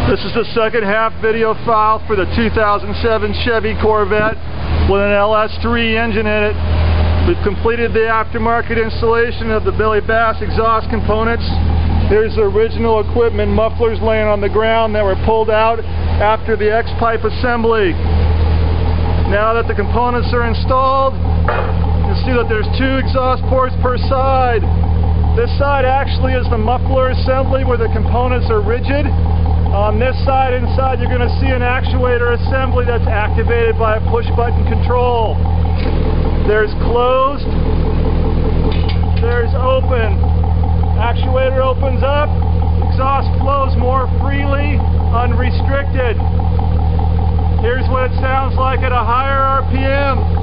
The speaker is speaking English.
This is the second half video file for the 2007 Chevy Corvette with an LS3 engine in it. We've completed the aftermarket installation of the Billy Bass exhaust components. Here's the original equipment mufflers laying on the ground that were pulled out after the X-pipe assembly. Now that the components are installed, you'll see that there's two exhaust ports per side. This side actually is the muffler assembly where the components are rigid. On this side inside you're going to see an actuator assembly that's activated by a push button control. There's closed, there's open. Actuator opens up, exhaust flows more freely, unrestricted. Here's what it sounds like at a higher RPM.